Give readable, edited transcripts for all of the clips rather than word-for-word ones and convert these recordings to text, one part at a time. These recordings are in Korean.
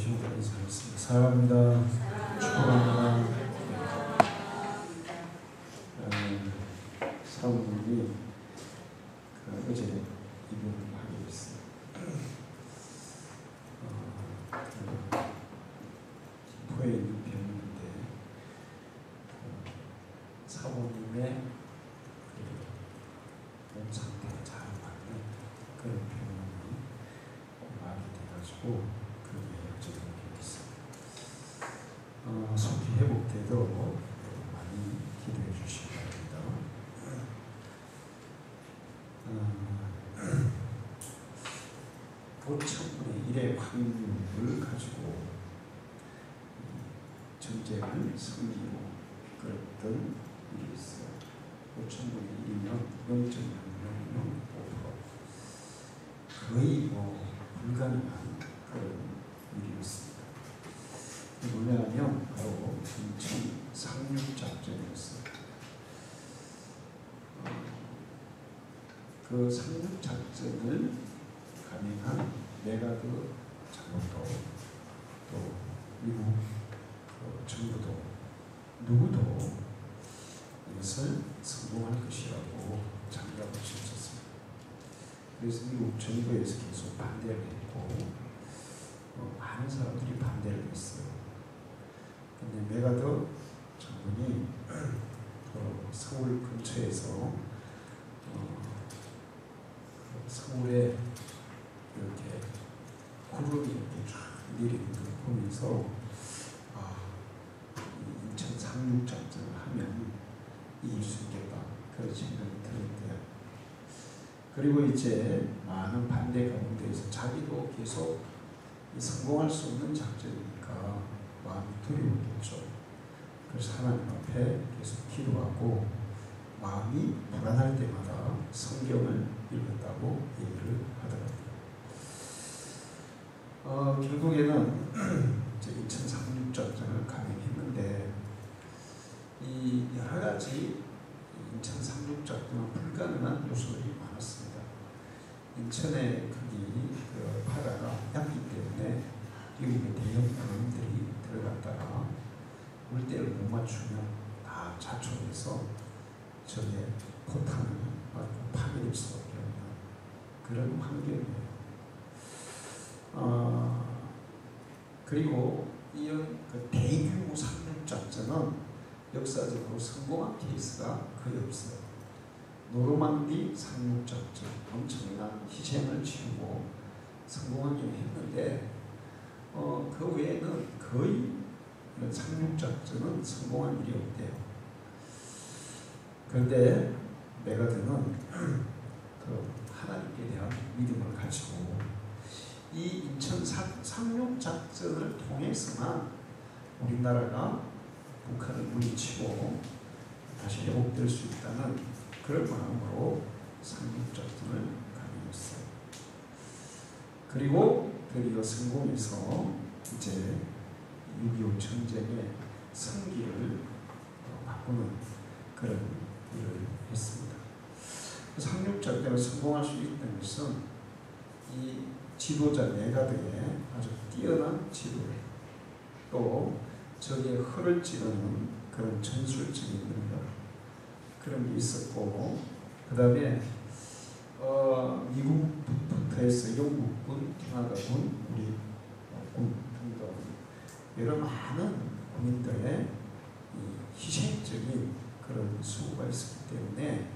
계시고 인사하겠습니다. 사랑합니다. 축복합니다. 사모님이 어제 입원을 하게 됐어요. 김포에 있는 병원인데 사모님의 몸 상태가 잘 안 맞는 그런 병원이 공학이 돼가지고 그게 어제 이렇게 됐어요. 속이 회복돼도 많이 기도해 주시기 바랍니다. 5,000분의 1의 확률을 가지고 전쟁을 승리로 끌었던 일이 있어요. 5,000분의 1이면 0.0005%, 거의 불가능한 그런 일이었습니다. 뭐냐면 바로 인천 상륙작전이었어요. 그 상륙작전을 감행한 메가드 장관도 또 미국 정부도 누구도 이것을 성공할 것이라고 장담을 지었습니다. 그래서 미국 정부에서 계속 반대를 했고 많은 사람들이 반대를 했어요. 근데 메가드 장군이 서울 근처에서 서울에 이렇게 구름이 이렇게 쫙 내리는 걸 보면서 인천 상륙작전을 하면 이길 수 있겠다 그런 생각이 들었대요. 그리고 이제 많은 반대 가운데에서 자기도 계속 성공할 수 없는 작전이니까 마음이 두려웠겠죠. 그래서 하나님 앞에 계속 기도하고 마음이 불안할 때마다 성경을 읽었다고 얘기를 하더라고요. 결국에는 인천 상륙작전을 감행했는데 이 여러 가지 인천 상륙작전은 불가능한 요소들이 많았습니다. 인천의 크기 바다가 얇기 때문에 미국의 대형 병원들이 들어갔다가 물때를 못 맞추면 다 자초해서 저게 포탄을 맞고 파괴될 수밖에 없는 그런 환경이에요. 그리고 이런 대규모 상륙작전은 역사적으로 성공한 케이스가 거의 없어요. 노르망디 상륙작전 엄청난 희생을 치르고 성공하긴 했는데 그 외에는 거의 이런 상륙작전은 성공한 일이 없대요. 그런데 메가드는 하나님께 대한 믿음을 가지고 이 인천 상륙작전을 통해서만 우리나라가 북한을 물리치고 다시 회복될 수 있다는 그런 마음으로 상륙작전을 감행했어요. 그리고 드디어 성공해서 이제 6.25 전쟁의 성기를 바꾸는 그런 일을 했습니다. 상륙작전을 성공할 수 있다는 것은 이 지도자 메가드의 아주 뛰어난 지도를 또 적의 허를 찌르는 그런 전술적인 능력 그런 게 있었고 그 다음에 미국부터 해서 영국군, 캐나다군, 우리 군 등등 여러 많은 군인들의 희생적인 그런 수고가 있었기 때문에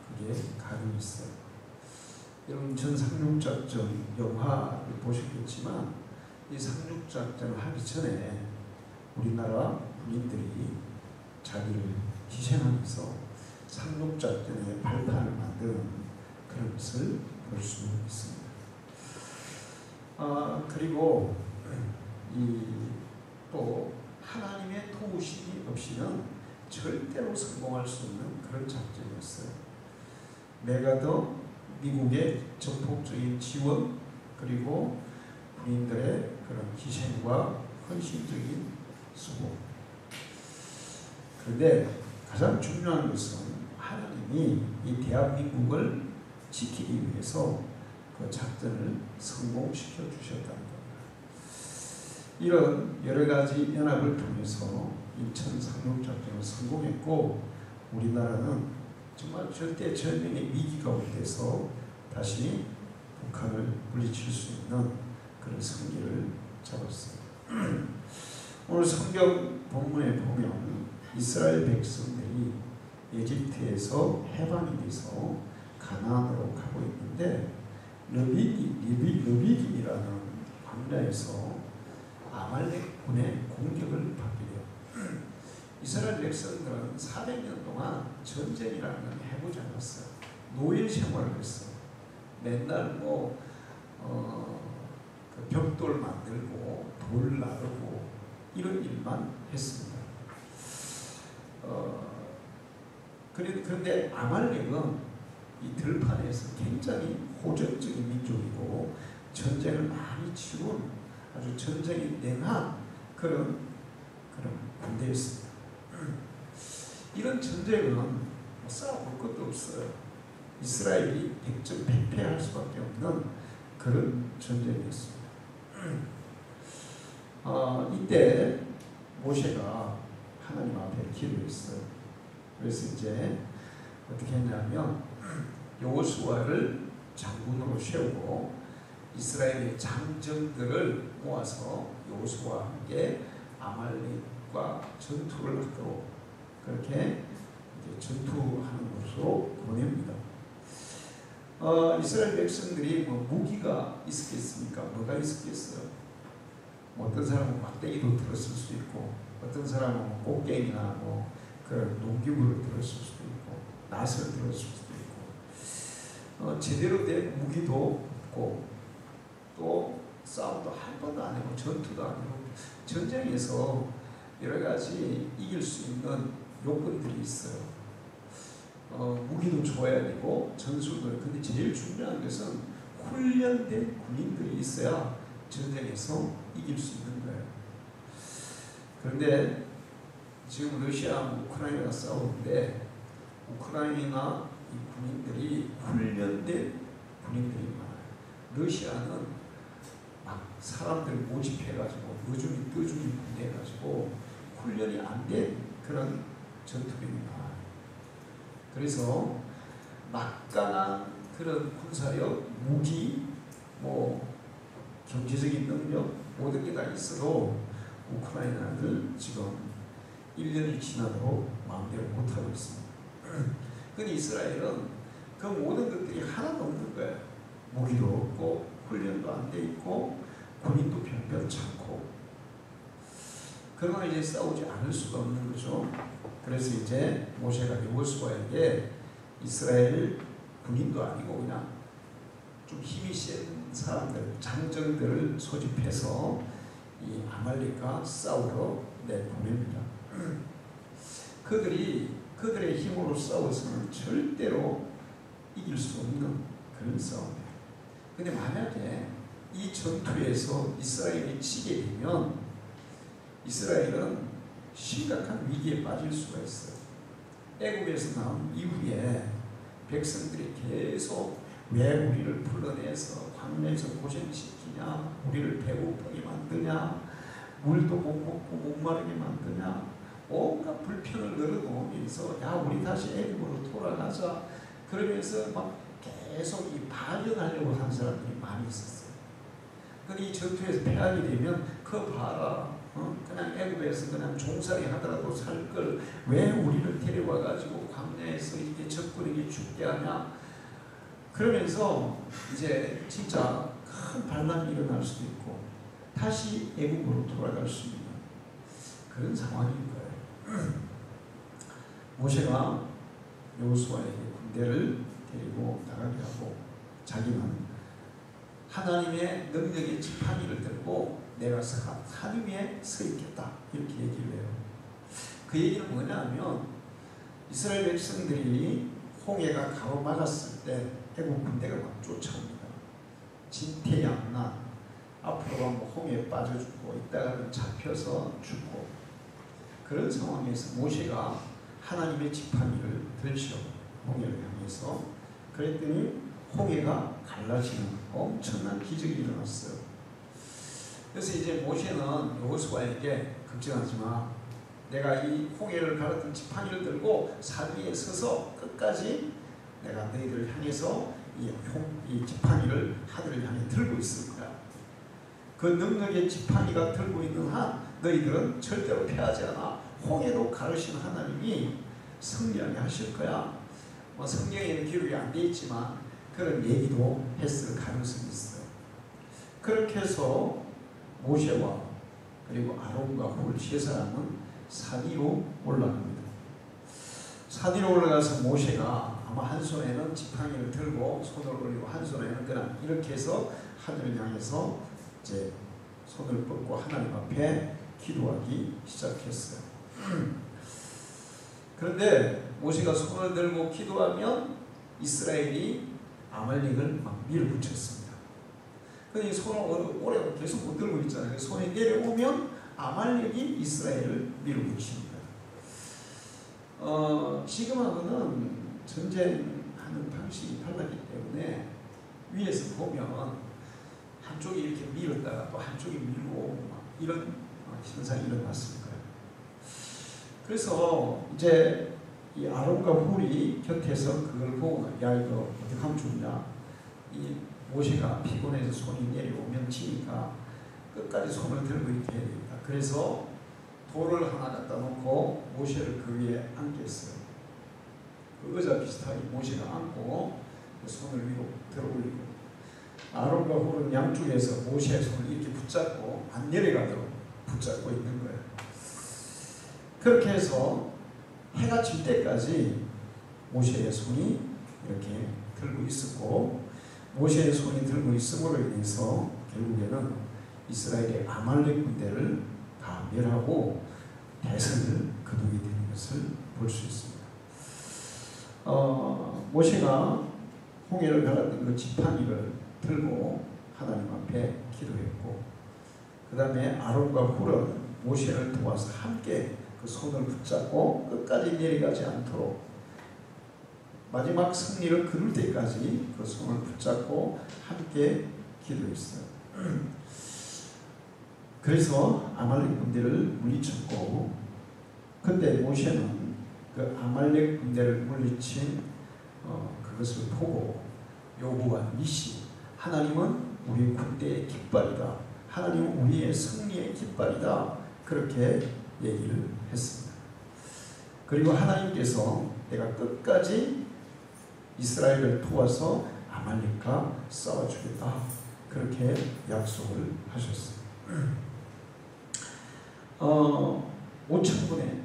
그게 가능했어요. 여러분 전 상륙작전 영화를 보셨겠지만 이 상륙작전을 하기 전에 우리나라 군인들이 자기를 희생하면서 상륙작전의 발판을 만드는 그런 것을 볼 수 있습니다. 그리고 또 하나님의 도우심이 없이는 절대로 성공할 수 없는 그런 작전이었어요. 메가드 미국의 전폭적인 지원 그리고 군인들의 그런 희생과 헌신적인 수고. 그런데 가장 중요한 것은 하나님이 이 대한민국을 지키기 위해서 그 작전을 성공시켜 주셨다는 겁니다. 이런 여러 가지 연합을 통해서 인천 상륙작전을 성공했고 우리나라는 정말 절대 절명의 위기 가운데서 다시 북한을 물리칠 수 있는 그런 승리를 잡았습니다. 오늘 성경 본문에 보면 이스라엘 백성들이 에집트에서 해방이 돼서 가나안으로 가고 있는데 르비딤이라는 광야에서 아말렉 군의 공격을 받게 돼요. 이스라엘 백성들은 400년 동안 전쟁이라는 걸 해보지 않았어요. 노예 생활을 했어요. 맨날 그 벽돌 만들고 돌 나르고 이런 일만 했습니다. 그런데 아말렉은 이 들판에서 굉장히 호전적인 민족이고 전쟁을 많이 치룬 아주 전쟁이 냉한 그런 군대였습니다. 이런 전쟁은 싸워볼 것도 없어요. 이스라엘이 백전백패할 수밖에 없는 그런 전쟁이었습니다. 이때 모세가 하나님 앞에 기도했어요. 그래서 이제 어떻게 했냐면 여호수아를 장군으로 세우고 이스라엘의 장정들을 모아서 여호수아와 함께 아말렉과 전투를 하도록 그렇게 이제 전투하는 곳으로 보냅니다. 이스라엘 백성들이 무기가 있었겠습니까? 뭐가 있었겠어요? 어떤 사람은 막대기도 들었을 수 있고 어떤 사람은 꽃게임이나 그런 농기구를 들었을 수도 있고 낫을 들었을 수도 있고 제대로 된 무기도 없고 또 싸움도 한 번도 안 해고 전투도 안 해고 전쟁에서 여러 가지 이길 수 있는 요건들이 있어요. 무기도 좋아야 되고 전술도. 근데 제일 중요한 것은 훈련된 군인들이 있어야 전쟁에서 이길 수 있는 거예요. 그런데 지금 러시아와 우크라이나가 싸우는데 우크라이나 이 군인들이 훈련된 군인들이 많아요. 러시아는 막 사람들 모집해가지고 요즘이 떼주기 해가지고 훈련이 안 된 그런 전투병이 많아요. 그래서 막강한 그런 군사력, 무기, 경제적인 능력 모든 게 다 있어도 우크라이나는 지금 1년이 지나도록 마음대로 못하고 있습니다. 근데 이스라엘은 그 모든 것들이 하나도 없는 거예요. 무기도 없고 훈련도 안 돼 있고 군인도 변변찮고 그러면 이제 싸우지 않을 수가 없는 거죠. 그래서 이제 모세가 여호수아에게 이스라엘 군인도 아니고 그냥 좀 힘이 센 사람들, 장정들을 소집해서 이 아말렉과 싸우러 내보냅니다. 그들의 힘으로 싸워서는 절대로 이길 수 없는 그런 싸움이에요. 근데 만약에 이 전투에서 이스라엘이 지게 되면 이스라엘은 심각한 위기에 빠질 수가 있어요. 애굽에서 나온 이후에 백성들이 계속 왜 우리를 불러내서 광야에서 고생시키냐, 우리를 배고프게 만드냐, 물도 못 먹고 목마르게 만드냐, 온갖 불평을 늘어놓으면서 야 우리 다시 애굽으로 돌아가자 그러면서 막 계속 이 반역하려고 하는 사람들이 많이 있었어요. 근데 이 전투에서 패하게 되면 그거 봐라, 그냥 애굽에서 그냥 종살이 하더라도 살 걸 왜 우리를 데려와 가지고 광야에서 이렇게 적군에게 죽게 하냐. 그러면서 이제 진짜 큰 반란이 일어날 수도 있고 다시 애국으로 돌아갈 수 있는 그런 상황인 거예요. 모세가 여호수아에게 군대를 데리고 나가게 하고 자기는 하나님의 능력의 지팡이를 들고 내가 산 위에 서 있겠다 이렇게 얘기를 해요. 그 얘기는 뭐냐면 이스라엘 백성들이 홍해가 가로막았을 때 애국 군대가 막 쫓아옵니다. 진퇴양난 앞으로 가면 홍해에 빠져 죽고 이따가는 잡혀서 죽고 그런 상황에서 모세가 하나님의 지팡이를 들죠. 홍해를 향해서. 그랬더니 홍해가 갈라지는 엄청난 기적이 일어났어요. 그래서 이제 모세는 여호수아에게 걱정하지 마. 내가 이 홍해를 갈았던 지팡이를 들고 산 위에 서서 끝까지 내가 너희들을 향해서 이 지팡이를 하늘을 향해 들고 있을 거야. 그 능력의 지팡이가 들고 있는 한 너희들은 절대로 패하지 않아. 홍해도 가르신 하나님이 승리하게 하실 거야. 뭐 성경에는 기록이 안 돼 있지만 그런 얘기도 했을 가능성이 있어요. 그렇게 해서 모세와 그리고 아론과 홀 세 사람은 산 위로 올라갑니다. 산 위로 올라가서 모세가 아마 한 손에는 지팡이를 들고 손을 올리고 한 손에는 그냥 이렇게 해서 하늘을 향해서 이제 손을 뻗고 하나님 앞에 기도하기 시작했어요. 그런데 모세가 손을 들고 기도하면 이스라엘이 아말렉을 막 밀어붙였습니다. 근데 손을 오래 계속 못 들고 있잖아요. 손이 내려오면 아말렉이 이스라엘을 밀어붙입니다. 지금하고는 전쟁하는 방식이 달랐기 때문에 위에서 보면 한쪽이 이렇게 밀었다가 또 한쪽이 밀고 막 이런 현상이 일어났을 거예요. 그래서 이제 이 아론과 홀이 곁에서 그걸 보고 야 이거 어떻게 하면 좋냐. 이 모세가 피곤해서 손이 내려오면 치니까 끝까지 손을 들고 이렇게 해야 됩니다. 그래서 돌을 하나 갖다 놓고 모세를 그 위에 앉겠어요. 그 의자 비슷하게 모세가 앉고 손을 위로 들어 올리고 아론과 홀은 양쪽에서 모세의 손을 이렇게 붙잡고 안 내려가도록 붙잡고 있는 거예요. 그렇게 해서 해가 질 때까지 모세의 손이 이렇게 들고 있었고 모세의 손이 들고 있음으로 인해서 결국에는 이스라엘의 아말렉 군대를 다 멸하고 대선을 거두게 되는 것을 볼 수 있습니다. 모세가 홍해를 갈았던 그 지팡이를 들고 하나님 앞에 기도했고 그 다음에 아론과 홀은 모세를 도와서 함께 그 손을 붙잡고 끝까지 내려가지 않도록 마지막 승리를 거둘 때까지 그 손을 붙잡고 함께 기도했어요. 그래서 아말렉 군대를 물리쳤고 그때 모세는 그 아말렉 군대를 물리친 그것을 보고 여호와 니시 하나님은 우리 군대의 깃발이다. 하나님은 우리의 승리의 깃발이다. 그렇게 얘기를 했습니다. 그리고 하나님께서 내가 끝까지 이스라엘을 도와서 아말렉과 싸워주겠다. 그렇게 약속을 하셨어요. 5,000분의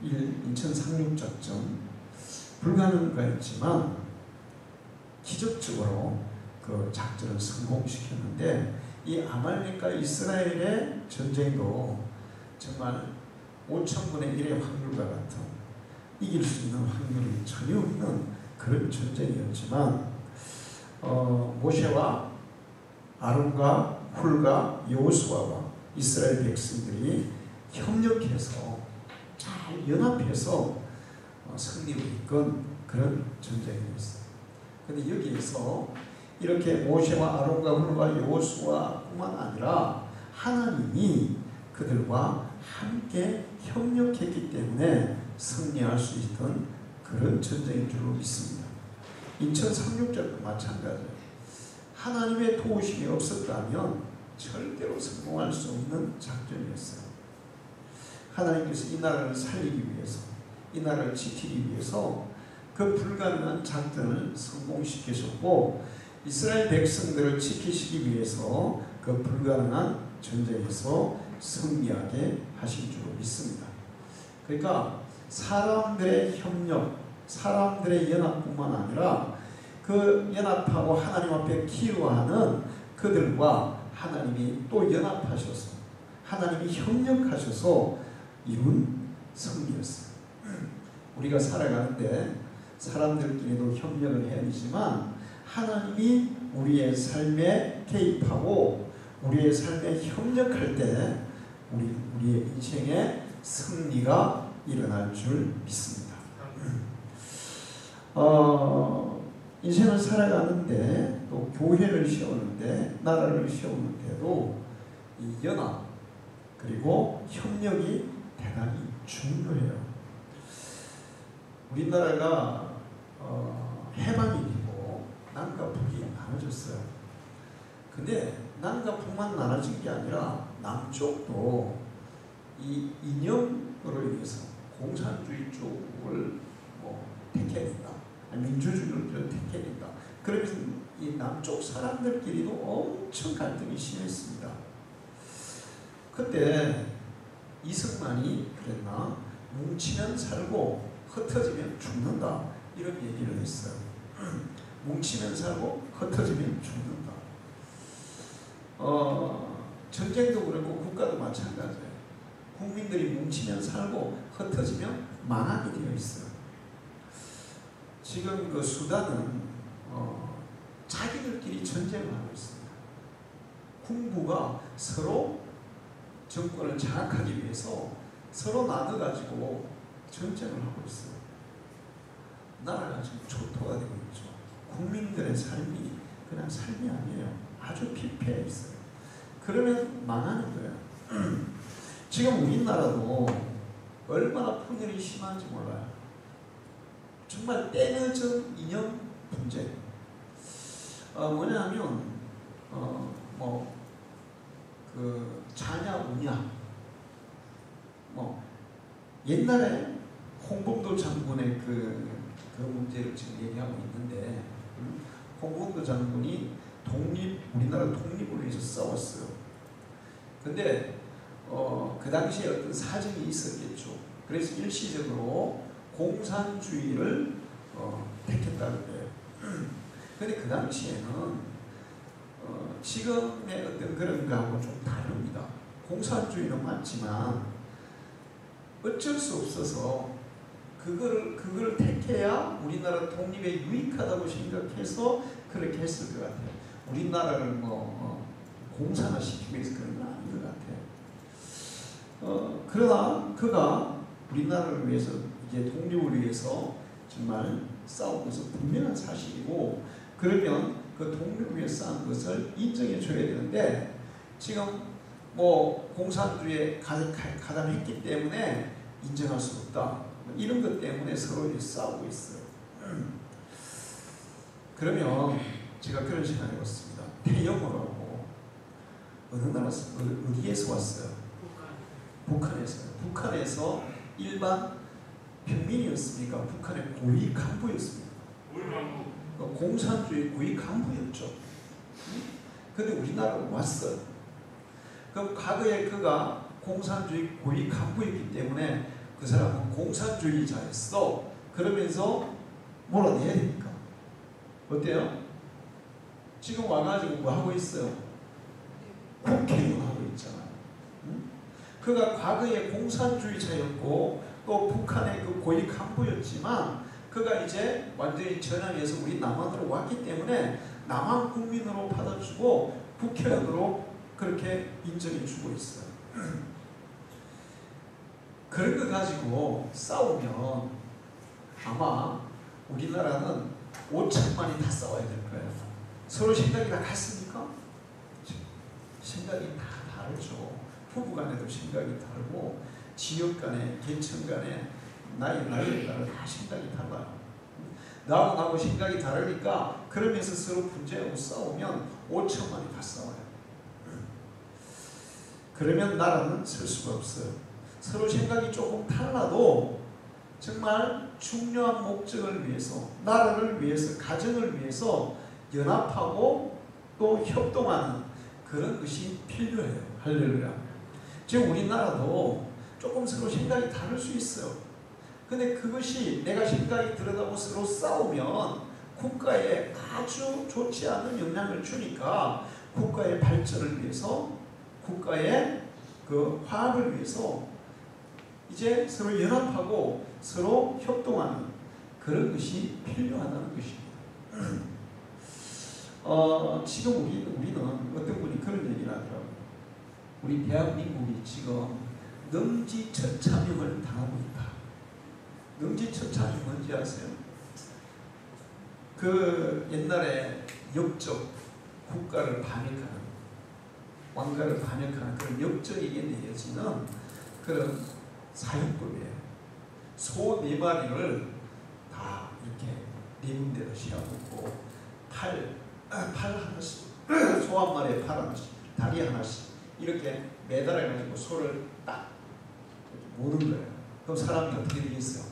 인천 상륙작전 불가능하였지만 기적적으로 그 작전을 성공시켰는데 이 아말렉과 이스라엘의 전쟁도 정말 5,000분의 1의 확률과 같은 이길 수 있는 확률이 전혀 없는 그런 전쟁이었지만 모세와 아론과 훌과 여호수아와 이스라엘 백성들이 협력해서 잘 연합해서 승리를 이끈 그런 전쟁이었어요. 그런데 여기에서 이렇게 모세와 아론과 훌과 여호수아뿐만 아니라 하나님이 그들과 함께 협력했기 때문에 승리할 수 있던 그런 전쟁인 줄로 믿습니다. 인천 상륙작도 마찬가지예요. 하나님의 도우심이 없었다면 절대로 성공할 수 없는 작전이었어요. 하나님께서 이 나라를 살리기 위해서 이 나라를 지키기 위해서 그 불가능한 작전을 성공시키셨고 이스라엘 백성들을 지키시기 위해서 그 불가능한 전쟁에서 승리하게 하신 줄로 믿습니다. 그러니까 사람들의 협력, 사람들의 연합뿐만 아니라 그 연합하고 하나님 앞에 기도하는 그들과 하나님이 또 연합하셔서 하나님이 협력하셔서 이룬 승리였어요. 우리가 살아가는데 사람들끼리도 협력을 해야 되지만 하나님이 우리의 삶에 개입하고 우리의 삶에 협력할 때 우리의 인생에 승리가 일어날 줄 믿습니다. 인생을 살아가는데 또 교회를 세우는데 나라를 세우는데도 이 연합 그리고 협력이 대단히 중요해요. 우리나라가 해방이고 남과 북이 나눠졌어요. 근데 남과 북만 나눠진 게 아니라 남쪽도 이 이념으로 인해서 공산주의 쪽을 택해야 된다. 민주주의를 택해야 된다. 그러면서 이 남쪽 사람들끼리도 엄청 갈등이 심했습니다. 그때 이승만이 그랬나? 뭉치면 살고 흩어지면 죽는다. 이런 얘기를 했어요. 뭉치면 살고 흩어지면 죽는다. 전쟁도 그렇고 국가도 마찬가지예요. 국민들이 뭉치면 살고 흩어지면 망하게 되어 있어요. 지금 그 수단은 자기들끼리 전쟁을 하고 있습니다. 군부가 서로 정권을 장악하기 위해서 서로 나눠가지고 전쟁을 하고 있어요. 나라가 지금 초토화 되고 있죠. 국민들의 삶이 그냥 삶이 아니에요. 아주 피폐해 있어요. 그러면 망하는 거예요. 지금 우리나라도 얼마나 분열이 심한지 몰라요. 정말 떼어진 이념 분쟁. 뭐냐면 자냐 우냐. 옛날에 홍범도 장군의 그 문제를 지금 얘기하고 있는데, 홍범도 장군이 우리나라 독립을 위해서 싸웠어요. 근데 그 당시에 어떤 사정이 있었겠죠. 그래서 일시적으로 공산주의를 택했다는 거예요. 근데 그 당시에는 지금의 어떤 그런 거하고 좀 다릅니다. 공산주의는 맞지만 어쩔 수 없어서 그걸 택해야 우리나라 독립에 유익하다고 생각해서 그렇게 했을 것 같아요. 우리나라를 공산화시키기 위해서 그런 건 아닌 것 같아요. 그러나 그가 우리나라를 위해서 이제 독립을 위해서 정말 싸운 것은 분명한 사실이고, 그러면 그 독립을 위해서 싸운 것을 인정해 줘야 되는데, 지금 공산주의에 가담했기 때문에 인정할 수 없다. 이런 것 때문에 서로 싸우고 있어요. 그러면 제가 그런 생각을 해봤습니다. 태영호라고 어느 나라에서 어디에서 왔어요? 북한에서요. 북한에서 일반 평민이었습니까? 북한의 고위 간부였습니까? 공산주의 고위 간부였죠. 근데 우리나라로 왔어요. 그럼 과거에 그가 공산주의 고위 간부였기 때문에 그 사람은 공산주의자였어. 그러면서 몰아내야 됩니까? 어때요? 지금 와가지고 뭐 하고 있어요? 국회의원하고 있잖아요. 그가 과거에 공산주의자였고 또 북한의 그 고위 간부였지만 그가 이제 완전히 전향해서 우리 남한으로 왔기 때문에 남한 국민으로 받아주고 국회의원으로 그렇게 인정해주고 있어요. 그런 거 가지고 싸우면 아마 우리나라는 5천만이 다 싸워야 될 거예요. 서로 생각이 다 같습니까? 생각이 다 다르죠. 부부 간에도 생각이 다르고 지역 간에, 계층 간에, 나이에 따라 다 생각이 달라요. 나하고 생각이 다르니까 그러면서 서로 분쟁하고 싸우면 5천만이 다 싸워요. 그러면 나라는 설 수가 없어요. 서로 생각이 조금 달라도 정말 중요한 목적을 위해서, 나라를 위해서, 가정을 위해서 연합하고 또 협동하는 그런 것이 필요해요. 할렐루야. 지금 우리나라도 조금 서로 생각이 다를 수 있어요. 근데 그것이 내가 생각이 다르다고 서로 싸우면 국가에 아주 좋지 않은 영향을 주니까 국가의 발전을 위해서, 국가의 그 화합을 위해서 이제 서로 연합하고 서로 협동하는 그런 것이 필요하다는 것입니다. 지금 우리는 어떤 분이 그런 얘기를 하더라고요. 우리 대한민국이 지금 능지처참형을 당하고 있다. 능지처참이 뭔지 아세요? 그 옛날에 역적 국가를 반역하는 왕가를 반역하는 그런 역적에게 내어지는 그런 사형법이에요. 소 4마리를 다 이렇게 4군데로 세워놓고 팔 하나씩, 소 1마리에 팔 하나씩, 다리 하나씩 이렇게 매달아가지고 소를 딱 모는 거예요. 그럼 사람이 어떻게 되겠어요?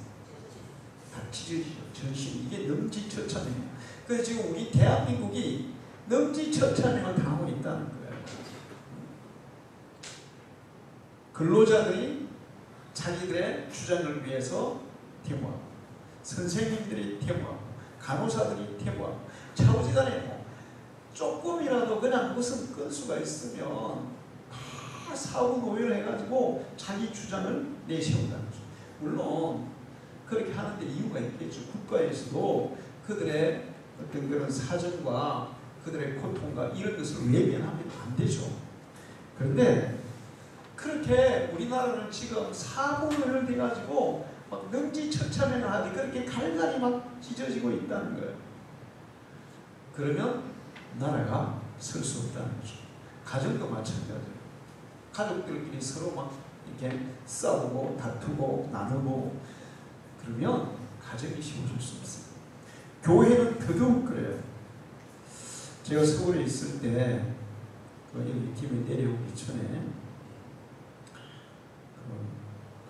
다 찢어지죠. 전신. 이게 능지처참이에요. 그래서 지금 우리 대한민국이 능지처참을 당하고 있다는 거예요. 근로자들이 자기들의 주장을 위해서 데모하고, 선생님들이 데모하고, 간호사들이 데모하고, 좌우지간에 뭐 조금이라도 그냥 무슨 건수가 있으면 다 사후 노열을 해가지고 자기 주장을 내세운다는 거죠. 물론 그렇게 하는데 이유가 있겠죠. 국가에서도 그들의 어떤 그런 사정과 그들의 고통과 이런 것을 외면하면 안 되죠. 그런데 그렇게 우리나라는 지금 사고를 돼가지고 막 능지처참을 하지 그렇게 갈갈이 막 찢어지고 있다는 거예요. 그러면 나라가 설 수 없다는 거죠. 가정도 마찬가지예요. 가족들끼리 서로 막 이렇게 싸우고 다투고 나누고 그러면 가정이 세워질 수 없어요. 교회는 더더욱 그래요. 제가 서울에 있을 때 여기 김에 내려오기 전에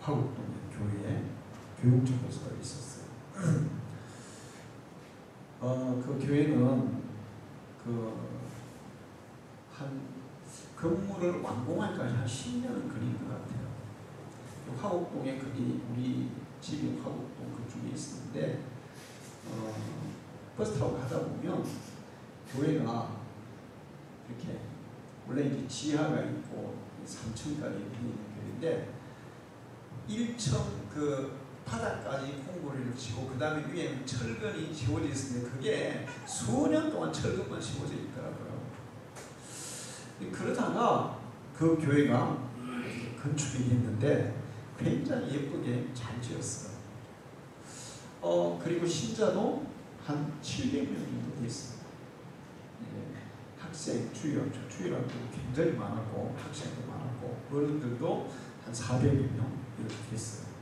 화곡동에 교회에 교육전도사가 있었어요. 그 교회는 한 건물을 완공할까지 한 10년은 걸린 것 같아요. 화곡동에 거기 우리 집이 화곡동 그쪽에 있었는데 버스 타고 가다 보면 교회가 이렇게 원래 이제 지하가 있고 3층까지 있는 교회인데 1층 그 바닥까지 콩고리를 치고 그 다음에 위에는 철근이 지워져 있었는데 그게 수년 동안 철근만 지워져 있더라고요. 그러다가 그 교회가 건축이 됐는데 굉장히 예쁘게 잘 지었어요. 그리고 신자도 한 700명 정도 됐어요. 학생, 주일학교 굉장히 많았고 학생도 많았고 어른들도 한 400여 명 이렇게 됐어요.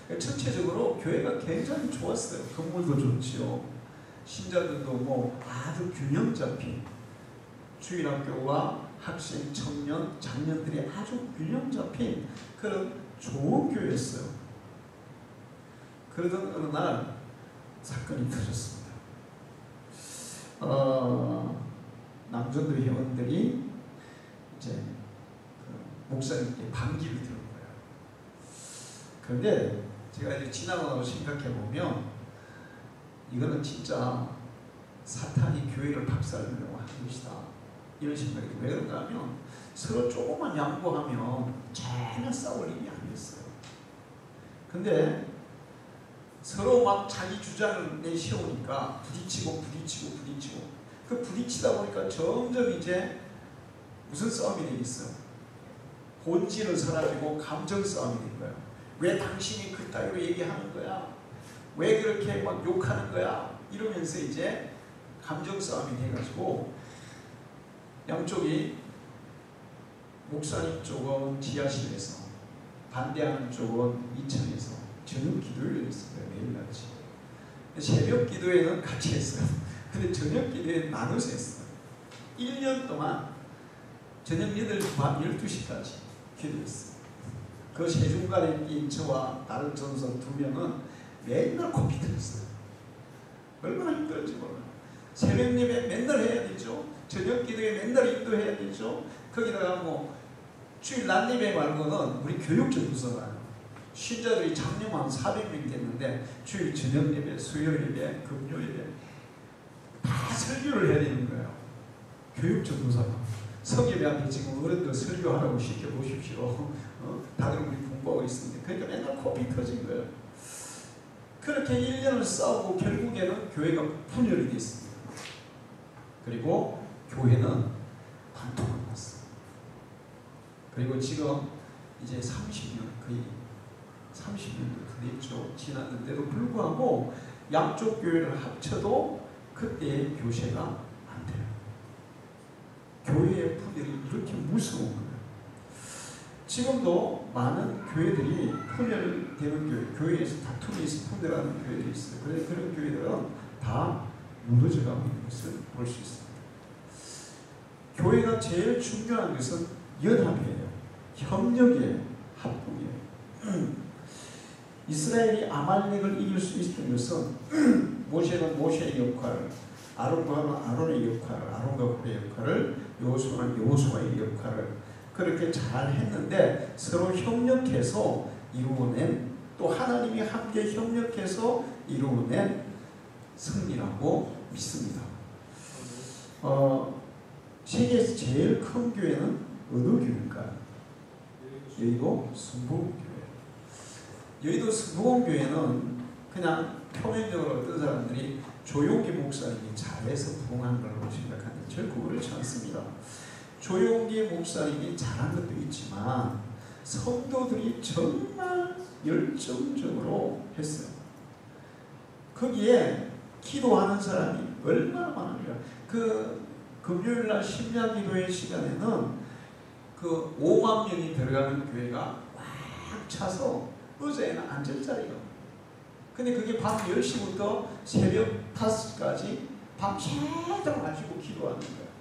전체적으로 교회가 굉장히 좋았어요. 건물도 좋지요. 신자들도 뭐 아주 균형 잡힌 주일학교와 학생, 청년, 장년들이 아주 균형 잡힌 그런 좋은 교회였어요. 그러던 어느 날 사건이 터졌습니다. 남전도 회원들이 이제 목사님께 반기를 들은 거예요. 그런데 제가 이제 지나가고 생각해 보면 이거는 진짜 사탄이 교회를 박살내려고 하는 것이다. 이런 생각이 왜 그런가 하면 서로 조금만 양보하면 전혀 싸울 일이 아니었어요. 근데 서로 막 자기 주장을 내세우니까 부딪히고 그 부딪히다 보니까 점점 이제 무슨 싸움이 되겠어요? 본질은 사라지고 감정 싸움이 된 거예요. 왜 당신이 그따위로 얘기하는 거야? 왜 그렇게 막 욕하는 거야? 이러면서 이제 감정 싸움이 돼가지고 양쪽이 목사님 쪽은 지하실에서 반대하는 쪽은 2층에서 저녁 기도를 했어요. 매일같이. 새벽 기도회는 같이 했어요. 근데 저녁 기도회는 나눠서 했어요. 1년 동안 저녁 8시, 밤 12시까지 기도했어요. 그 세중간에 낀 저와 다른 전사 2명은 맨날 코피 틀었어요. 얼마나 힘들었지 몰라요. 새벽 예배 맨날 해야 되죠. 저녁 기도에 맨날 인도해야 되죠. 거기다가 뭐 주일 낮 예배 말고는 우리 교육전도사가 신자들이 작년만 400명 됐는데 주일 저녁 예배, 수요일 예배, 금요 예배 다 설교를 해야 되는 거예요. 교육전도사가 성예배 앞에 지금 어른들 설교하라고 시켜보십시오. 다들 우리 공부하고 있습니다. 그러니까 맨날 코피 터진 거예요. 그렇게 1년을 싸우고 결국에는 교회가 분열이 됐습니다. 그리고 교회는 반토막 났어요. 그리고 지금 이제 30년 거의 30년도 더 됐죠. 지났는데도 불구하고 양쪽 교회를 합쳐도 그때의 교세가 안 돼요. 교회의 분열이 이렇게 무서운 거예요. 지금도 많은 교회들이 분열되는 교회에서 다툼이 있어 분열하는 교회들이 있어요. 그래서 그런 교회들은 다 무너져가고 있는 것을 볼 수 있습니다. 교회가 제일 중요한 것은 연합이에요. 협력이에요. 합동이에요. 이스라엘이 아말렉을 이길 수 있었던 것은 모세는 모세의 역할을, 아론과 아론의 역할을, 아론과 홀의 역할을, 여호수아는 여호수아의 역할을 그렇게 잘 했는데 서로 협력해서 이루어낸, 또 하나님이 함께 협력해서 이루어낸 승리라고 믿습니다. 세계에서 제일 큰 교회는 어느 교회일까요? 여의도 순복음교회. 여의도 순복음교회는 그냥 표면적으로 어떤 사람들이 조용기 목사님이 잘해서 부흥한 걸로 생각하는데 결코 그렇지 않습니다. 조용기 목사님이 잘한 것도 있지만 성도들이 정말 열정적으로 했어요. 거기에 기도하는 사람이 얼마나 많은가. 그 금요일날 심야기도회 시간에는 그 5만 명이 들어가는 교회가 꽉 차서 의자에는 앉을 자리가. 근데 그게 밤 10시부터 새벽 5시까지 밤새도록 가지고 기도하는 거예요.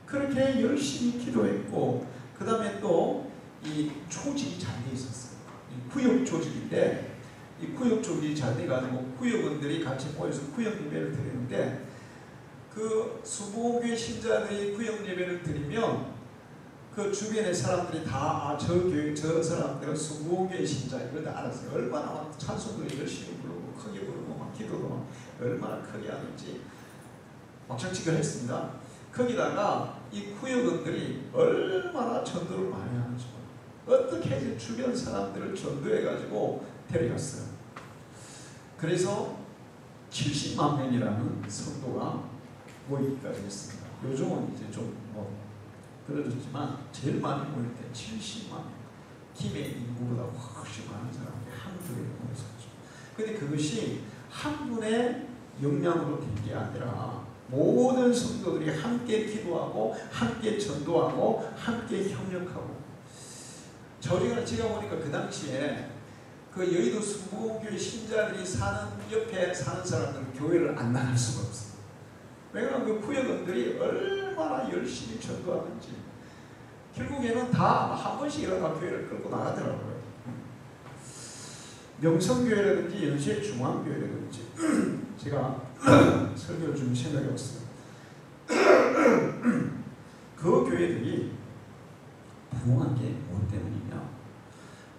그렇게 열심히 기도했고, 그 다음에 또 이 조직이 잘 돼 있었어요. 이 구역 조직인데, 이 구역 조직이 잘 돼가지고 구역원들이 같이 모여서 구역 예배를 드리는데, 그 수보교회 신자들이 구역 예배를 드리면 그 주변의 사람들이 다 저 교회 저 사람들은 수보교회 신자 이걸 다 알았어요. 얼마나 막 찬송도 열심히 부르고 크게 부르고 막 기도도 막 얼마나 크게 하는지 막창치기를 했습니다. 거기다가 이 구역원들이 얼마나 전도를 많이 하는지, 어떻게 해서 주변 사람들을 전도해가지고 데려갔어요. 그래서 70만 명이라는 성도가 모이기까지 했습니다. 요즘은 이제 좀 그러졌지만 제일 많이 모일 때 70만 명. 김해 인구보다 훨씬 많은 사람들이 한 교회에 모였었죠. 근데 그것이 한 분의 역량으로 된 게 아니라 모든 성도들이 함께 기도하고 함께 전도하고 함께 협력하고. 제가 보니까 그 당시에 그 여의도 순복음교회 신자들이 옆에 사는 사람들은 교회를 안 나갈 수가 없어요. 왜냐하면 그 구역원들이 얼마나 열심히 전도하는지. 결국에는 다 한 번씩 일어나 교회를 끌고 나가더라고요. 명성교회라든지 연세중앙교회라든지 제가 설교를 좀 생각해 봤어요. 그 교회들이 부흥한 게 뭐 때문이냐?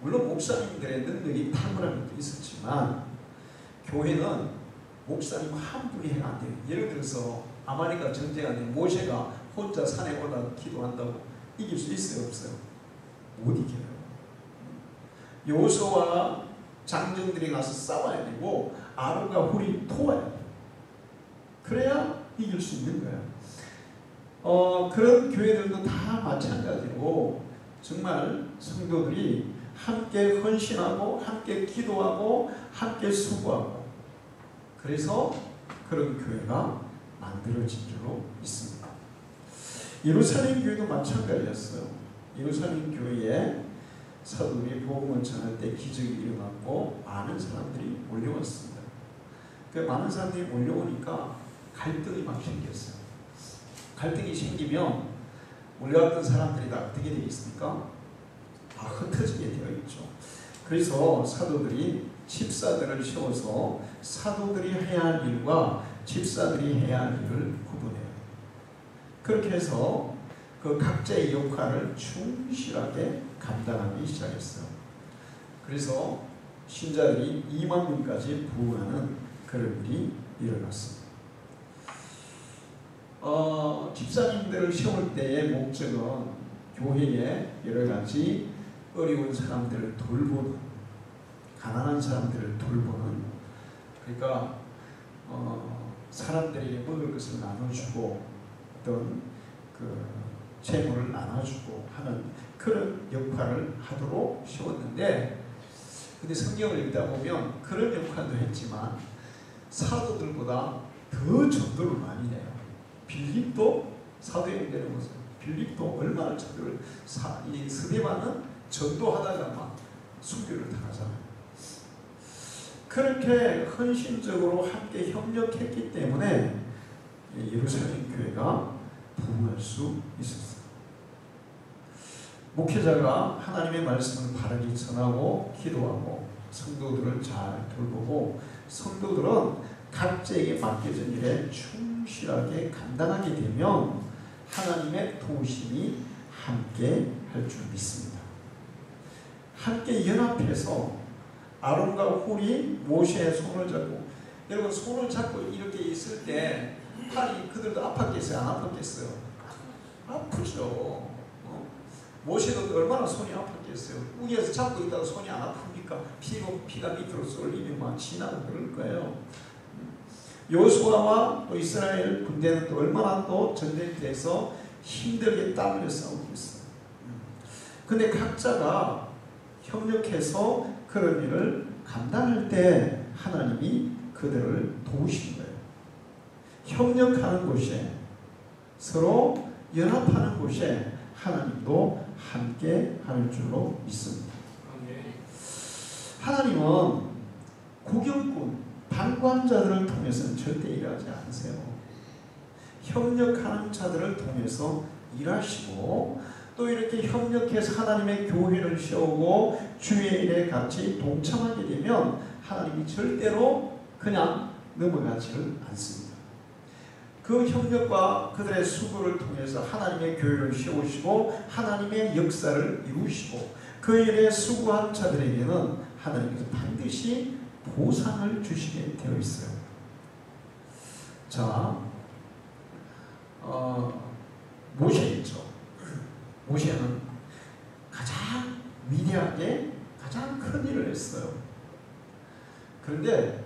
물론 목사님들의 능력이 탁월한 것도 있었지만 교회는 목사님 한 분이 해가 안 돼요. 예를 들어서 아말렉과 전쟁하는데 모세가 혼자 산에 올라 기도한다고 이길 수 있어요? 없어요? 못 이겨요. 여호수아와 장정들이 가서 싸워야 되고 아론과 홀이 도와야 돼요. 그래야 이길 수 있는 거예요. 그런 교회들도 다 마찬가지로 정말 성도들이 함께 헌신하고 함께 기도하고 함께 수고하고, 그래서 그런 교회가 만들어진 줄로 있습니다. 예루살렘 교회도 마찬가지였어요. 예루살렘 교회에 사도들이 복음을 전할 때 기적이 일어났고 많은 사람들이 몰려왔습니다. 그 많은 사람들이 몰려오니까 갈등이 막 생겼어요. 갈등이 생기면 몰려왔던 사람들이 다 어떻게 되어 있습니까? 다 흩어지게 되어 있죠. 그래서 사도들이 집사들을 세워서 사도들이 해야 할 일과 집사들이 해야 할 일을 구분해요. 그렇게 해서 그 각자의 역할을 충실하게 감당하기 시작했어요. 그래서 신자들이 2만 명까지 부흥하는 그런 일이 일어났습니다. 집사님들을 세울 때의 목적은 교회에 여러 가지 어려운 사람들을 돌보는, 가난한 사람들을 돌보는, 그러니까 사람들에게 먹을 것을 나눠주고 어떤 그 재물을 나눠주고 하는 그런 역할을 하도록 세웠는데, 근데 성경을 읽다 보면 그런 역할도 했지만 사도들보다 더 전도를 많이 해요. 빌립도 사도행전에 보세요. 빌립도 얼마나 전도를 이 스데반은 전도하다가 막 순교를 당하잖아요. 그렇게 헌신적으로 함께 협력했기 때문에 예루살렘 교회가 부흥할 수 있었어요. 목회자가 하나님의 말씀을 바르게 전하고 기도하고 성도들을 잘 돌보고 성도들은 각자에게 맡겨진 일에 충실하게 감당하게 되면 하나님의 도우심이 함께 할 줄 믿습니다. 함께 연합해서 아론과 훌이 모세의 손을 잡고, 여러분 손을 잡고 이렇게 있을 때 팔이 그들도 아팠겠어요? 안 아팠겠어요? 아프죠. 모세도 얼마나 손이 아팠겠어요? 우기에서 잡고 있다가 손이 안 아픕니까? 피가 밑으로 쏠리면 막 지나고 그럴 거예요. 여호수아와 또 이스라엘 군대는 또 얼마나 또 전쟁터에서 힘들게 땀 흘려 싸우겠어요. 근데 각자가 협력해서 그런 일을 감당할 때 하나님이 그들을 도우신 거예요. 협력하는 곳에, 서로 연합하는 곳에 하나님도 함께 할 줄로 믿습니다. 하나님은 구경꾼, 방관자들을 통해서는 절대 일하지 않으세요. 협력하는 자들을 통해서 일하시고, 또 이렇게 협력해서 하나님의 교회를 세우고 주의 일에 같이 동참하게 되면 하나님이 절대로 그냥 넘어가지를 않습니다. 그 협력과 그들의 수고를 통해서 하나님의 교회를 세우시고 하나님의 역사를 이루시고 그 일에 수고한 자들에게는 하나님께서 반드시 보상을 주시게 되어 있어요. 자, 모세 있죠. 모세는 가장 위대하게 가장 큰 일을 했어요. 그런데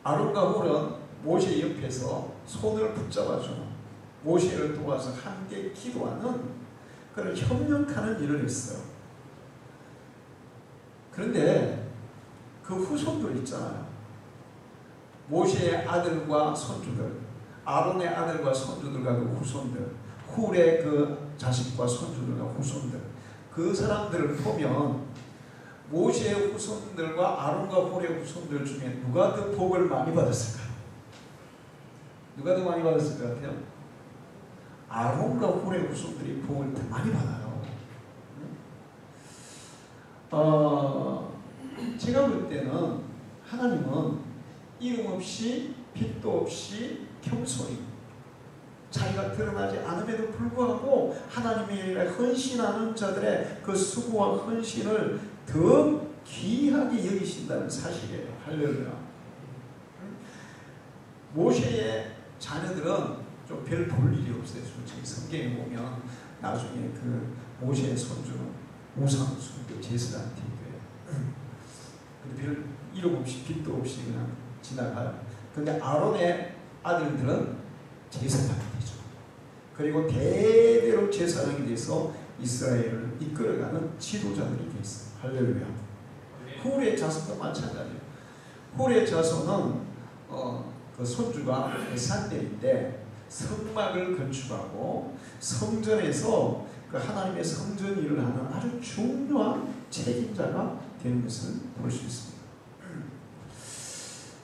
아론과 훌은 모세 옆에서 손을 붙잡아주는, 모세를 도와서 함께 기도하는 그런 협력하는 일을 했어요. 그런데 그 후손들 있잖아요. 모세의 아들과 손주들, 아론의 아들과 손주들과 그 후손들, 훌의 그 자식과 손주들과 후손들, 그 사람들을 보면 모세의 후손들과 아론과 훌의 후손들 중에 누가 더 복을 많이 받았을까요? 누가 더 많이 받았을 것 같아요? 아론과 훌의 후손들이 복을 더 많이 받아요. 제가 볼 때는 하나님은 이름 없이 빛도 없이 겸손히 자기가 드러나지 않음에도 불구하고 하나님의 일에 헌신하는 자들의 그 수고와 헌신을 더 귀하게 여기신다는 사실이에요. 할렐루야. 모세의 자녀들은 좀 별 볼 일이 없어요. 솔직히 성경에 보면 나중에 그 모세의 손주는 우상 숭배 제사장 팀이에요. 근데 별 이름 없이 빛도 없이 그냥 지나가요. 근데 아론의 아들들은 제사장이 되죠. 그리고 대대로 제사장이 돼서 이스라엘을 이끌어가는 지도자들이 됐어요. 할렐루야. 훌의 자손도 마찬가지예요. 훌의 자손은 그 손주가 에산델인데 성막을 건축하고 성전에서 그 하나님의 성전 일을 하는 아주 중요한 책임자가 되는 것을 볼 수 있습니다.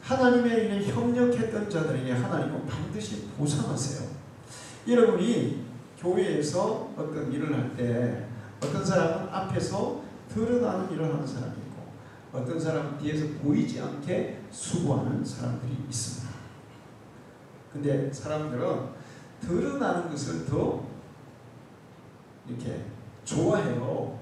하나님의 일에 협력했던 자들에게 하나님은 반드시 보상하세요. 여러분이 교회에서 어떤 일을 할 때 어떤 사람은 앞에서 드러나는 일을 하는 사람이 있고 어떤 사람은 뒤에서 보이지 않게 수고하는 사람들이 있습니다. 근데 사람들은 드러나는 것을 더 이렇게 좋아해요.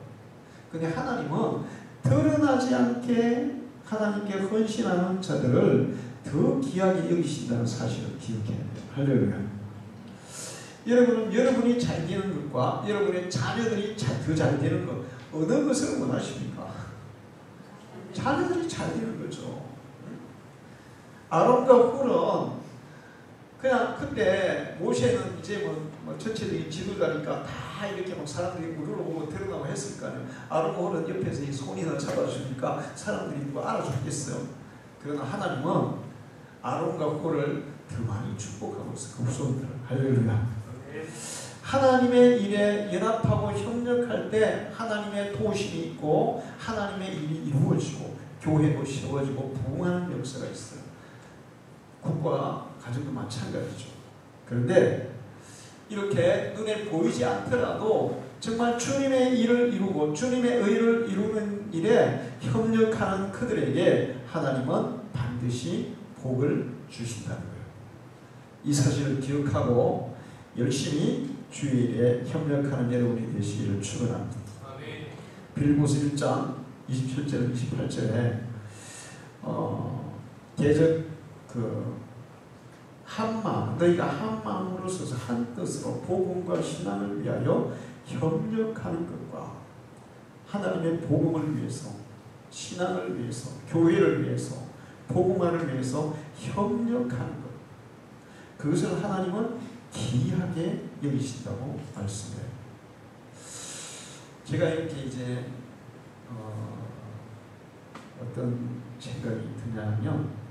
근데 하나님은 드러나지 않게 하나님께 헌신하는 자들을 더 귀하게 여기신다는 사실을 기억해야 돼요. 할렐루야. 여러분은 여러분이 잘 되는 것과 여러분의 자녀들이 더 잘 되는 것, 어느 것을 원하십니까? 자녀들이 잘 되는 거죠. 아론과 훌은 그냥 그때 모세는 이제 뭐 전체적인 지도자니까 다 이렇게 막 사람들이 물을 오고 드러나고 했을 거 아니에요. 아론과 훌은 옆에서 이 손이나 잡아주니까 사람들이 누가 알아줬겠어요. 그러나 하나님은 아론과 훌을 더 많이 축복하고 있어요. 그 후손들을. 할렐루야. 하나님의 일에 연합하고 협력할 때 하나님의 도심이 있고 하나님의 일이 이루어지고 교회도 세워지고 부흥하는 역사가 있어요. 국가 가정도 마찬가지죠. 그런데 이렇게 눈에 보이지 않더라도 정말 주님의 일을 이루고 주님의 의를 이루는 일에 협력하는 그들에게 하나님은 반드시 복을 주신다는 거예요. 이 사실을 기억하고 열심히 주의 일에 협력하는 여러분이 되시기를 축원합니다. 빌립보서 1장 27절 28절에 계적 한 마음, 너희가 한 마음으로 서서 한 뜻으로 복음과 신앙을 위하여 협력하는 것과 하나님의 복음을 위해서, 신앙을 위해서, 교회를 위해서, 복음화를 위해서 협력하는 것, 그것을 하나님은 기이하게 여기신다고 말씀해요. 제가 이렇게 이제 어떤 생각이 드냐면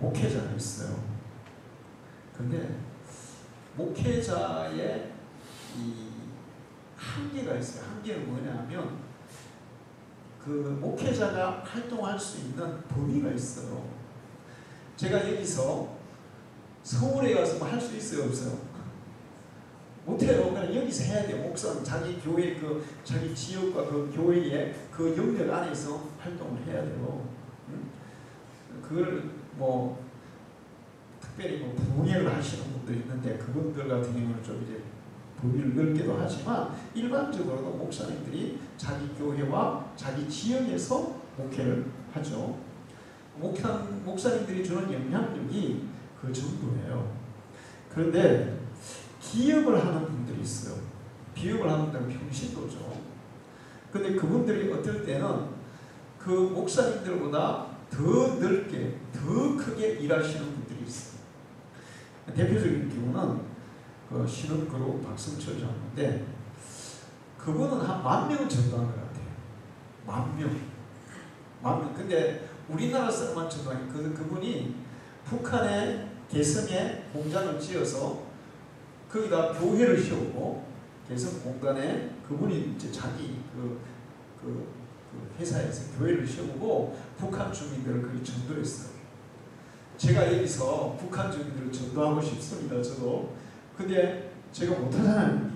목회자가 있어요. 근데 목회자의 이 한계가 있어요. 한계는 뭐냐면 그 목회자가 활동할 수 있는 범위가 있어요. 제가 여기서 서울에 가서 뭐 할 수 있어요, 없어요? 못해요. 그냥 여기서 해야 돼요. 목사는 자기 교회 자기 지역과 그 교회의 그 영역 안에서 활동을 해야 돼요. 그걸 뭐 특별히 뭐 부흥회를 하시는 분들이 있는데 그분들 같은 경우는 좀 이제 범위를 넓게도 하지만 일반적으로도 목사님들이 자기 교회와 자기 지역에서 목회를 하죠. 목사님들이 주는 영향력이 그 정도예요. 그런데 기업을 하는 분들이 있어요. 비업을 하는 분들은 평신도죠. 근데 그분들이 어떨 때는 그 목사님들보다 더 넓게, 더 크게 일하시는 분들이 있어요. 대표적인 경우는 그 신흥그룹 박승철 장인데 그분은 한 10,000명은 전도한 것 같아요. 10,000명. 근데 우리나라 사람만 전도하니 그분이 북한의 개성에 공장을 지어서 거기다 교회를 세우고 개성 공단에 그분이 이제 자기 그 회사에서 교회를 세우고 북한 주민들을 거기 전도했어요. 제가 여기서 북한 주민들을 전도하고 싶습니다. 저도. 근데 제가 못하잖아요.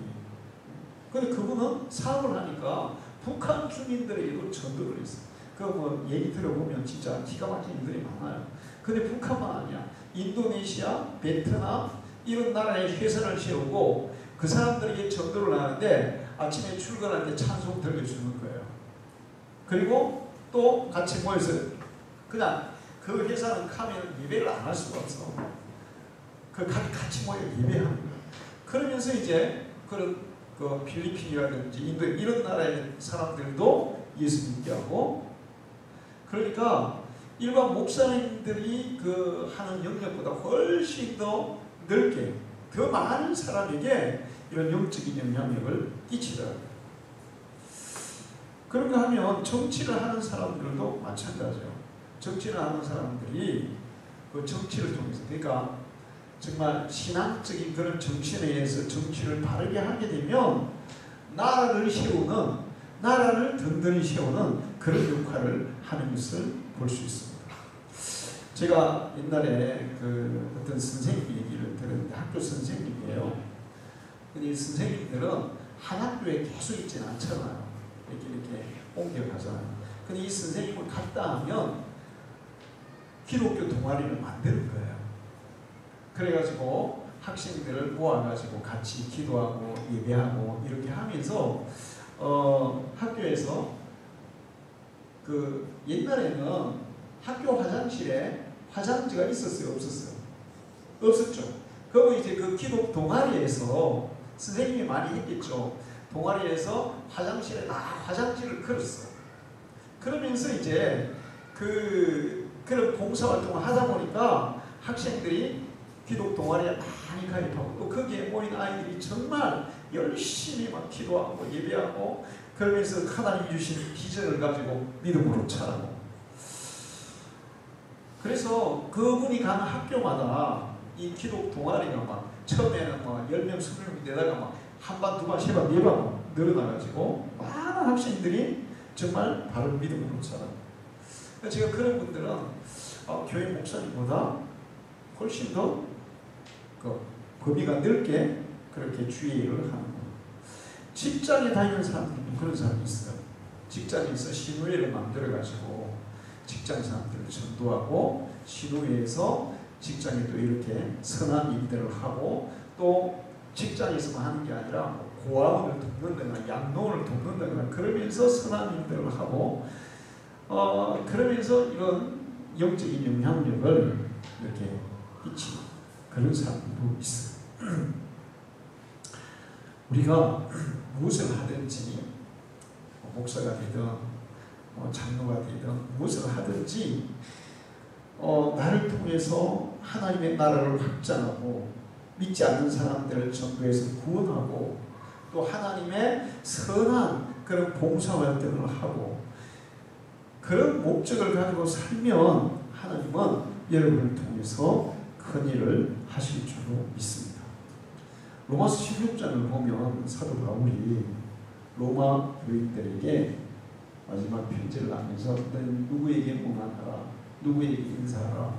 근데 그분은 사업을 하니까 북한 주민들에게도 전도를 했어요. 그 뭐 얘기 들어보면 진짜 기가 막힌 일들이 많아요. 근데 북한만 아니야. 인도네시아, 베트남 이런 나라에 회사를 세우고 그 사람들에게 전도를 하는데 아침에 출근할 때 찬송 들려주는 거예요. 그리고 또 같이 모여서 그냥 그 회사는 가면 예배를 안 할 수가 없어. 같이 모여 예배하는 거예요. 그러면서 이제 그 필리핀이라든지 인도 이런 나라의 사람들도 예수 믿게 하고 그러니까 일반 목사님들이 하는 영역보다 훨씬 더 넓게 더 많은 사람에게 이런 영적인 영향력을 끼치더라고요. 그런가 하면 정치를 하는 사람들도 마찬가지예요. 정치를 하는 사람들이 그 정치를 통해서 그러니까 정말 신앙적인 그런 정신에 의해서 정치를 바르게 하게 되면 나라를 든든히 세우는 그런 역할을 하는 것을 볼 수 있습니다. 제가 옛날에 어떤 선생님 얘기를 들었는데 학교 선생님이에요. 근데 이 선생님들은 한 학교에 계속 있지는 않잖아요. 이렇게 옮겨가잖아요. 근데 이 선생님을 갔다 하면 기독교 동아리를 만드는 거예요. 그래가지고 학생들을 모아가지고 같이 기도하고 예배하고 이렇게 하면서 학교에서 옛날에는 학교 화장실에 화장지가 있었어요? 없었어요? 없었죠. 그리고 이제 기독 동아리에서 선생님이 많이 했겠죠. 동아리에서 화장실에 화장지를 걸었어요. 그러면서 이제 그런 봉사활동을 하다 보니까 학생들이 기독 동아리에 많이 가입하고 또 거기에 모인 아이들이 정말 열심히 막 기도하고 예배하고 그러면서 하나님이 주신 비전을 가지고 믿음으로 자라고. 그래서 그분이 가는 학교마다 이 기독 동아리가 막 처음에는 뭐 10명, 20명 되다가 막 한 반, 두 반, 세 반, 네 반 늘어나가지고 많은 학생들이 정말 바른 믿음으로 자랍니다. 제가 그런 분들은 교회 목사님보다 훨씬 더 범위가 넓게 그렇게 주의를 하는 거예요. 직장에 다니는 사람들은 그런 사람이 있어요. 직장에서 신우회를 만들어가지고 직장 사람들을 전도하고 신우회에서 직장에 또 이렇게 선한 일들을 하고 또 직장에서만 하는 게 아니라 고아원을 돕는다거나 양로원을 돕는다거나 그러면서 선한 일들을 하고 그러면서 이런 영적인 영향력을 이렇게 끼치는 그런 사람들도 있어요. 우리가 무엇을 하든지 목사가 되든 장로가 되든 무엇을 하든지 나를 통해서 하나님의 나라를 확장하고 믿지 않는 사람들을 전도해서 구원하고 또 하나님의 선한 그런 봉사활동을 하고 그런 목적을 가지고 살면 하나님은 여러분을 통해서 큰 일을 하실 줄로 믿습니다. 로마서 16장을 보면 사도 바울이 로마 교인들에게 마지막 편지를 하면서 너는 누구에게 문안하라, 누구에게 인사하라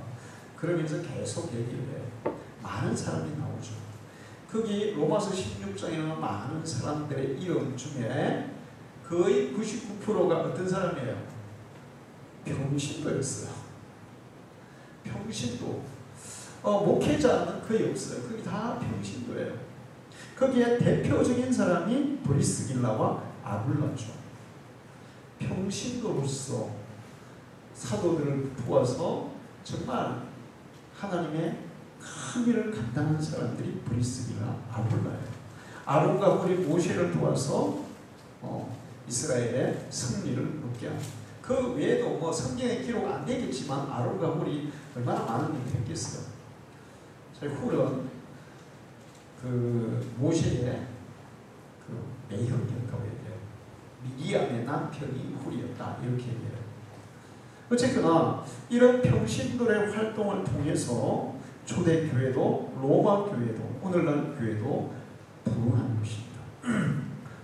그러면서 계속 얘기를 해요. 많은 사람이 나오죠. 거기 로마서 16장에는 많은 사람들의 이름 중에 거의 99%가 어떤 사람이에요? 평신도였어요. 평신도. 목회자는 거의 없어요. 거기 다 평신도예요. 거기에 대표적인 사람이 브리스길라와 아굴라죠. 평신도로서 사도들을 도와서 정말 하나님의 큰 일을 감당한 사람들이 브리스길라, 아굴라예요. 아론과 홀이 모세를 도와서 이스라엘의 승리를 얻게 합니다. 그 외에도 뭐 성경에 기록 안 되겠지만 아론과 홀이 얼마나 많은 일을 했겠어요. 홀은 그 모세의 그 매형이었다고 얘기해요. 미디안의 남편이 홀이었다 이렇게 얘기해요. 어쨌거나 이런 평신도의 활동을 통해서 초대교회도 로마 교회도 오늘날 교회도 부흥하는 것입니다.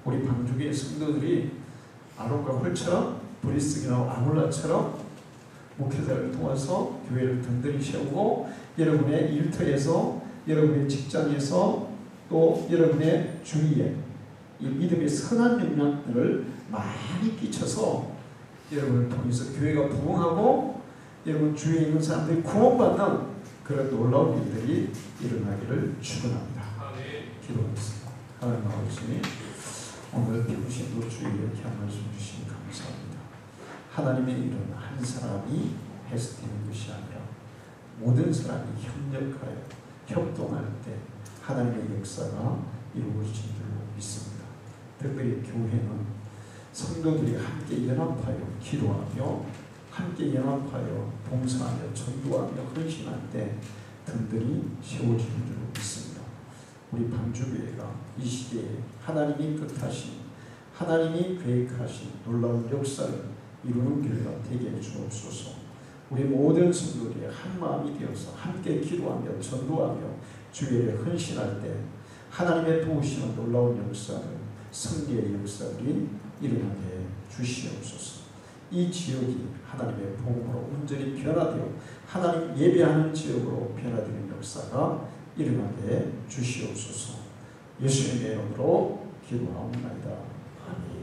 우리 방주교회 성도들이 아론과 홀처럼 브리스길라와 아굴라처럼 목회자를 도와서 교회를 든든히 세우고 여러분의 일터에서 여러분의 직장에서 또 여러분의 주위에 이 믿음의 선한 영향들을 많이 끼쳐서 여러분을 통해서 교회가 부흥하고 여러분 주위에 있는 사람들이 구원받는 그런 놀라운 일들이 일어나기를 축원합니다. 기도하겠습니다. 하나님 아버지, 오늘 평신도 주에 이렇게 한 말씀 주시니 감사합니다. 하나님의 일은 한 사람이 해서 되는 것이 아니라 모든 사람이 협력하여 협동할 때 하나님의 역사가 이루어진 줄로 믿습니다. 특별히 교회는 성도들이 함께 연합하여 기도하며 함께 연합하여 봉사하며 전도하며 헌신할 때 든든히 세워지는 줄로 믿습니다. 우리 방주교회가 이 시대에 하나님이 뜻하신 하나님이 계획하신 놀라운 역사를 이루는 교회가 되게 해 주옵소서. 우리 모든 성도들이 한 마음이 되어서 함께 기도하며 전도하며 주의에 헌신할 때 하나님의 도우시는 놀라운 역사를 승리의 역사들이 일어나게 주시옵소서. 이 지역이 하나님의 복음으로 온전히 변화되어 하나님 예배하는 지역으로 변화되는 역사가 일어나게 주시옵소서. 예수님의 이름으로 기도하옵나이다. 아멘.